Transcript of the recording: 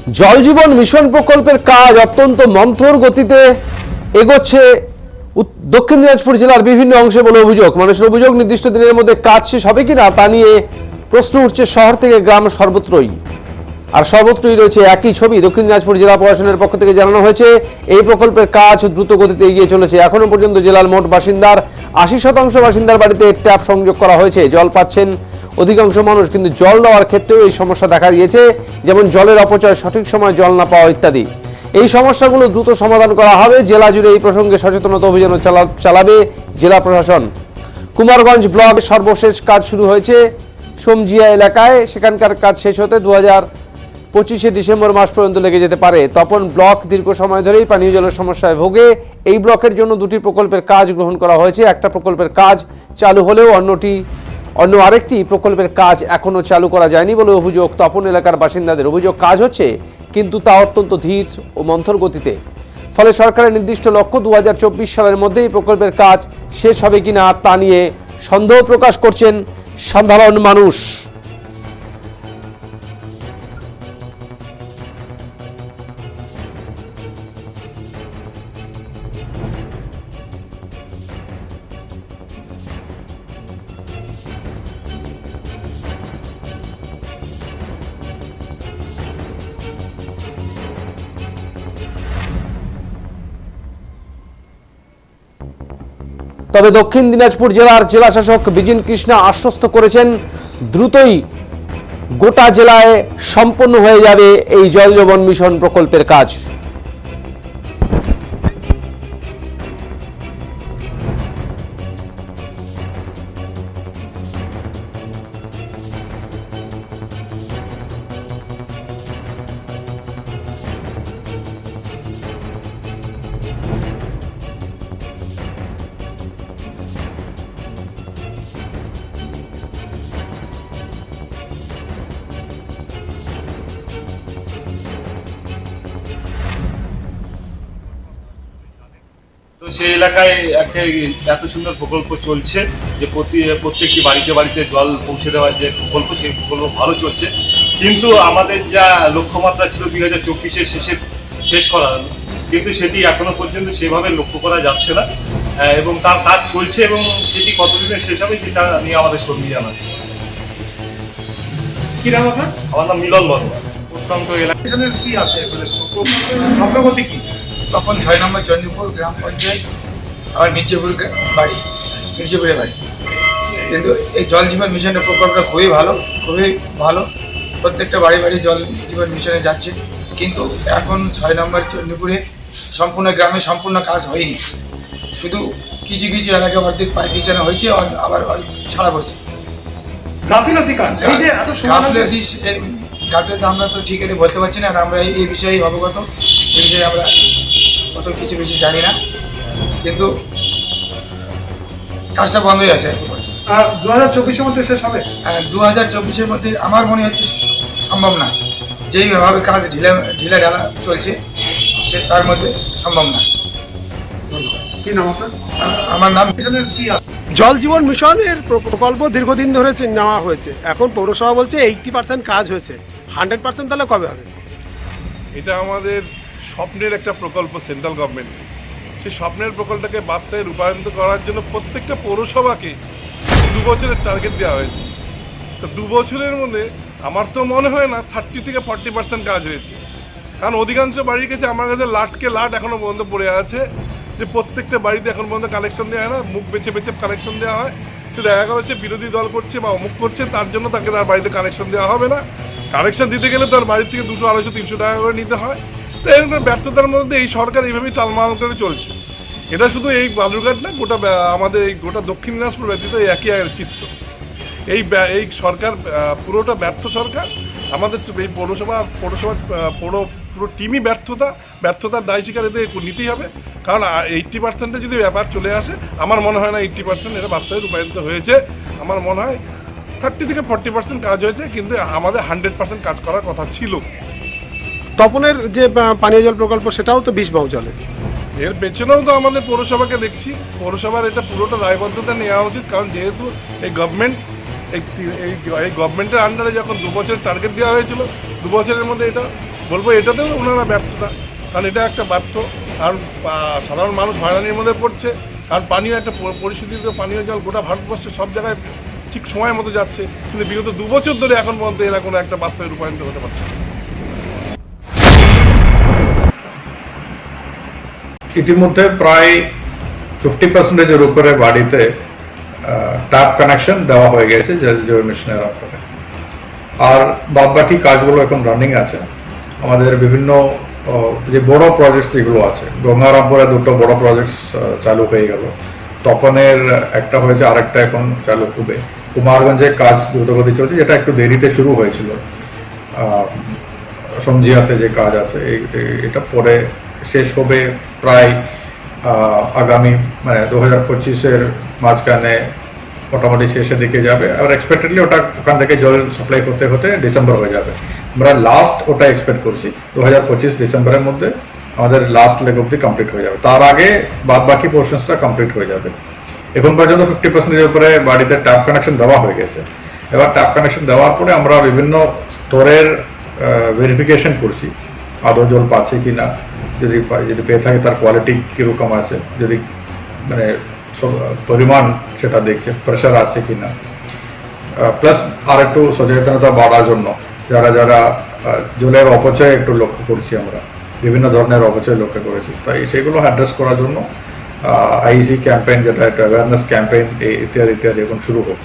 জল জীবন মিশন প্রকল্পের কাজ অত্যন্ত মন্থর গতিতে এগোচ্ছে দক্ষিণ দিনাজপুর জেলার বিভিন্ন অংশে বলে অভিযোগ। মানুষের অভিযোগ, নির্দিষ্ট দিনের মধ্যে কাজ শেষ হবে কিনা তা নিয়ে প্রশ্ন উঠছে শহর থেকে গ্রাম সর্বত্রই। আর সর্বত্রই রয়েছে একই ছবি। দক্ষিণ দিনাজপুর জেলা প্রশাসনের পক্ষ থেকে জানানো হয়েছে এই প্রকল্পের কাজ দ্রুত গতিতে এগিয়ে চলেছে। এখনো পর্যন্ত জেলার মোট বাসিন্দার 80% বাসিন্দার বাড়িতে ট্যাপ সংযোগ করা হয়েছে। জল পাচ্ছেন অধিকাংশ মানুষ, কিন্তু জল দেওয়ার ক্ষেত্রেও এই সমস্যা দেখা দিয়েছে, যেমন জলের অপচয়, সঠিক সময় জল না পাওয়া ইত্যাদি। এই সমস্যাগুলো দ্রুত সমাধান করা হবে। জেলা জুড়ে এই প্রসঙ্গে সচেতনতা অভিযান চালাবে জেলা প্রশাসন। কুমারগঞ্জ ব্লকে সর্বশেষ কাজ শুরু হয়েছে সোমজিয়া এলাকায়। সেখানকার কাজ শেষ হতে 2025 ডিসেম্বর মাস পর্যন্ত লেগে যেতে পারে। তপন ব্লক দীর্ঘ সময় ধরেই পানীয় জলের সমস্যায় ভোগে। এই ব্লকের জন্য দুটি প্রকল্পের কাজ গ্রহণ করা হয়েছে। একটা প্রকল্পের কাজ চালু হলেও অন্য আরেকটি প্রকল্পের কাজ এখনো চালু করা যায়নি বলে অভিযোগ তপন এলাকার বাসিন্দাদের। অভিযোগ, কাজ হচ্ছে কিন্তু তা অত্যন্ত ধীর ও মন্থর গতিতে। ফলে সরকারের নির্দিষ্ট লক্ষ্য 2024 সালের মধ্যে এই প্রকল্পের কাজ শেষ হবে কিনা তা নিয়ে সন্দেহ প্রকাশ করছেন সাধারণ মানুষ। তবে দক্ষিণ দিনাজপুর জেলার জেলাশাসক বিজিন কৃষ্ণা আশ্বস্ত করেছেন, দ্রুতই গোটা জেলায় সম্পন্ন হয়ে যাবে এই জল জীবন মিশন প্রকল্পের কাজ। তো সেই এলাকায় একটা এত সুন্দর প্রকল্প চলছে যে প্রত্যেকটি বাড়িতে জল পৌঁছে দেওয়ার যে প্রকল্প, সেই প্রকল্প ভালো চলছে। কিন্তু আমাদের যা লক্ষ্যমাত্রা ছিল 2024-এর শেষ করার, কিন্তু সেটি এখনো পর্যন্ত সেভাবে লক্ষ্য করা যাচ্ছে না এবং তার কাজ চলছে এবং সেটি কতদিনে শেষ হবে সেটা নিয়ে আমাদের সন্দিহান আছে। কি নাম আপনার? আমার নাম মিলন বর্মা। প্রত্যন্ত এলাকার কি আছে অগ্রগতি কি? তখন 6 নম্বর চন্দ্রপুর গ্রাম পঞ্চায়েত, আমার মির্জাপুরের বাড়ি। কিন্তু এই জল জীবন মিশনের প্রকল্পটা খুবই ভালো। প্রত্যেকটা বাড়ি জল জীবন মিশনে যাচ্ছে, কিন্তু এখন 6 নম্বর চন্দ্রপুরে সম্পূর্ণ গ্রামে সম্পূর্ণ কাজ হয়নি। শুধু কিছু এলাকায় অর্ধেক পাইপ বিছানো হয়েছে, আবার ছাড়া পড়ছে। গাফিলতি আমরা তো ঠিক এটা বলতে পারছি না, আর আমরা এই বিষয়ে অবগত। এই বিষয়ে আমরা অত কিছু বেশি জানি না, কিন্তু কাজটা বন্ধই আছে। 2024-এর মধ্যে শেষ হবে? 2024-এর মধ্যে আমার মনে হচ্ছে সম্ভব না। যেইভাবে কাজ ঢিলা চলছে, সে তার মধ্যে সম্ভব না। কি নাম আপনার? আমার নাম কি জল জীবন মিশনের প্রকল্প দীর্ঘদিন ধরে নেওয়া হয়েছে। এখন পৌরসভা বলছে 80% কাজ হয়েছে, 100% তাহলে কবে হবে? এটা আমাদের স্বপ্নের একটা প্রকল্প সেন্ট্রাল গভর্নমেন্ট। সেই স্বপ্নের প্রকল্পটাকে বাস্তবে রূপায়িত করার জন্য প্রত্যেকটা পৌরসভাকে 2 বছরের টার্গেট দেওয়া হয়েছে। তো 2 বছরের মধ্যে আমার তো মনে হয় না 30 থেকে 40% কাজ হয়েছে। কারণ অধিকাংশ বাড়ির কাছে আমার কাছে লাট এখনও পর্যন্ত পড়ে আছে, যে প্রত্যেকটা বাড়িতে এখন পর্যন্ত কানেকশন দেওয়া হয় না, মুখ বেছে কানেকশন দেওয়া হয়। তো দেখা গেল সে বিরোধী দল করছে বা অমুক করছে, তার জন্য তাকে তার বাড়িতে কানেকশন দেওয়া হবে না। কানেকশন দিতে গেলে তার বাড়ির থেকে 200, 250, 300 টাকা করে নিতে হয়। তো এরকম ব্যর্থতার মধ্যে এই সরকার এইভাবেই টালমাল করে চলছে। এটা শুধু এই বালুরঘাট না, আমাদের এই গোটা দক্ষিণ দিনাজপুর ব্যতীত একই চিত্র। এই সরকার পুরোটা ব্যর্থ সরকার। আমাদের এই পৌরসভার পুরো টিমই ব্যর্থতার দায় স্বীকার এতে নিতেই হবে। কারণ 80% যদি ব্যাপার চলে আসে, আমার মনে হয় না 80% এটা বাস্তবে রূপায়িত হয়েছে। আমার মনে হয় 30 থেকে 40% কাজ হয়েছে, কিন্তু আমাদের 100% কাজ করার কথা ছিল। তপনের যে পানীয় জল প্রকল্প, সেটাও তো 20 বহুজলে। এর পেছনেও তো আমাদের পৌরসভাকে দেখছি। পৌরসভার এটা পুরোটা দায়বদ্ধতা নেওয়া উচিত, কারণ যেহেতু এই গভর্নমেন্টের আন্ডারে যখন 2 বছরের টার্গেট দেওয়া হয়েছিল, 2 বছরের মধ্যে এটা বলবো এটাতেও ওনারা ব্যর্থতা, কারণ এটা একটা ব্যর্থ, কারণ সাধারণ মানুষ হয়রানির মধ্যে পড়ছে, কারণ পানীয় একটা পরিস্থিতিতে পানীয় জল গোটা ভারতবর্ষে সব জায়গায় ঠিক সময় মতো যাচ্ছে, কিন্তু বিগত 2 বছর ধরে এখন পর্যন্ত এরা কোনো একটা বাস্তবে রূপায়িত হতে পারছে না। ইতিমধ্যে প্রায় 50%-এর উপরে বাড়িতে ট্যাপ কানেকশন দেওয়া হয়ে গেছে জল জীবন মিশনের আন্ডারে, আর বাদবাকি কাজগুলো এখন রানিং আছে। আমাদের বিভিন্ন যে বড় প্রজেক্টস যেগুলো আছে, গঙ্গারামপুরে 2টো বড় প্রজেক্টস চালু হয়ে গেল, তপনের একটা হয়েছে, আরেকটা এখন চালু হবে। কুমারগঞ্জে কাজ দ্রুতগতি চলছে, যেটা একটু দেরিতে শুরু হয়েছিল। সঞ্জিয়াতে যে কাজ আছে এটা পরে শেষ হবে প্রায় আগামী মানে 2025-এর মাঝখানে, মোটামুটি শেষের দিকে যাবে। আর এক্সপেক্টেডলি ওটা ওখান থেকে জল সাপ্লাই করতে হতে ডিসেম্বর হয়ে যাবে। আমরা লাস্ট ওটা এক্সপেক্ট করছি 2025 ডিসেম্বরের মধ্যে আমাদের লাস্ট লেগ অব্দি কমপ্লিট হয়ে যাবে, তার আগে বাদ বাকি পোর্শনসটা কমপ্লিট হয়ে যাবে। এখন পর্যন্ত 50%-এর উপরে বাড়িতে ট্যাপ কানেকশন দেওয়া হয়ে গেছে। এবার ট্যাপ কানেকশন দেওয়ার পরে আমরা বিভিন্ন স্তরের ভেরিফিকেশন করছি, আদৌ জল পাচ্ছে কি না, যদি পেয়ে থাকে তার কোয়ালিটি কীরকম আছে, যদি মানে পরিমাণ সেটা দেখছে, প্রেশার আছে কি না। প্লাস আর একটু সচেতনতা বাড়ার জন্য যারা যারা জলের অপচয় একটু লক্ষ্য করছি, আমরা বিভিন্ন ধরনের অপচয় লক্ষ্য করেছি, তাই সেগুলো অ্যাড্রেস করার জন্য আইসি ক্যাম্পেইন, যেটা একটা অ্যাওয়ারনেস ক্যাম্পেইন ইত্যাদি ইত্যাদি এখন শুরু হোক।